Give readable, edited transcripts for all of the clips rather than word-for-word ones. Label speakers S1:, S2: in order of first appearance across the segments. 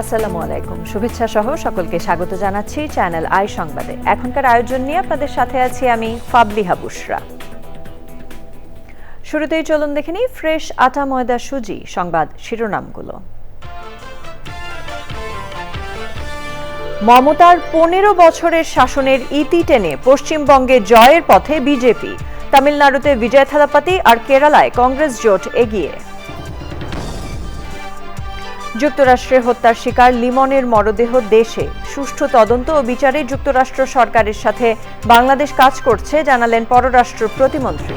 S1: আসসালামু আলাইকুম, শুভেচ্ছা সহ সকলকে স্বাগত জানাচ্ছি চ্যানেল আই সংবাদে। এখনকার আয়োজন নিয়ে আপনাদের সাথে আছি আমি ফাবলিহা বুশরা। শুরুতেই চলুন দেখে নিই ফ্রেশ আটা ময়দা সুজি সংবাদ শিরোনামগুলো। মমতার 15 বছরের শাসনের ইতি টেনে পশ্চিমবঙ্গে জয়ের পথে বিজেপি, তামিলনাড়ুতে বিজয় থালাপাতি আর কেরালায় কংগ্রেস জোট এগিয়ে। যুক্তরাষ্ট্রে হত্যার শিকার লিমনের মরদেহ দেশে, সুষ্ঠু তদন্ত ও বিচারে যুক্তরাষ্ট্র সরকারের সাথে বাংলাদেশ কাজ করছে জানালেন পররাষ্ট্র প্রতিমন্ত্রী।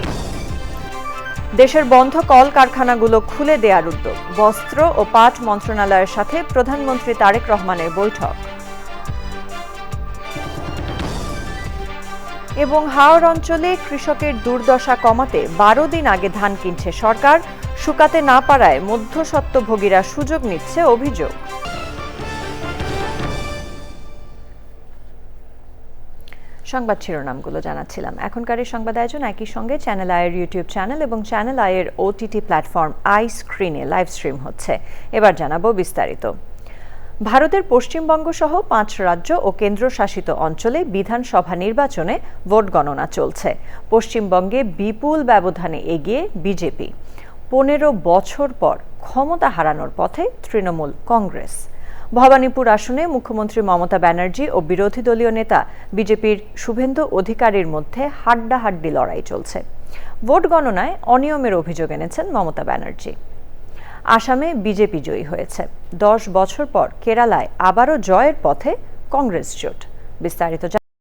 S1: দেশের বন্ধ কল কারখানাগুলো খুলে দেওয়ার উদ্যোগ, বস্ত্র ও পাট মন্ত্রণালয়ের সাথে প্রধানমন্ত্রী তারেক রহমানের বৈঠক। এবং হাওড় অঞ্চলে কৃষকের দুর্দশা কমাতে 12 দিন আগে ধান কিনছে সরকার, শুকাতে না পারায় মধ্যস্বত্বভোগীরা সুযোগ নিচ্ছে অভিযোগ। সংবাদ শিরোনামগুলো জানাচ্ছিলাম। এখনকার এই সংবাদ আয়োজন একই সঙ্গে চ্যানেল আইয়ের ইউটিউব চ্যানেল এবং চ্যানেল আইয়ের ওটিটি প্ল্যাটফর্ম আই স্ক্রিনে লাইভ স্ট্রিম হচ্ছে। এবার জানাবো বিস্তারিত। ভারতের পশ্চিমবঙ্গ সহ 5 রাজ্য ও কেন্দ্রশাসিত অঞ্চলে বিধানসভা নির্বাচনে ভোট গণনা চলছে। পশ্চিমবঙ্গে বিপুল ব্যবধানে এগিয়ে বিজেপি। 15 বছর পর ক্ষমতা হারানোর পথে তৃণমূল কংগ্রেস। ভবানীপুর আসনে মুখ্যমন্ত্রী মমতা ব্যানার্জি ও বিরোধী দলীয় নেতা বিজেপির শুভেন্দু অধিকারীর মধ্যে হাড্ডাহাড্ডি লড়াই চলছে। ভোট গণনায় অনিয়মের অভিযোগ এনেছেন মমতা ব্যানার্জি। আসামে বিজেপি জয়ী হয়েছে। 10 বছর পর কেরালায় আবারও জয়ের পথে কংগ্রেস জোট। বিস্তারিত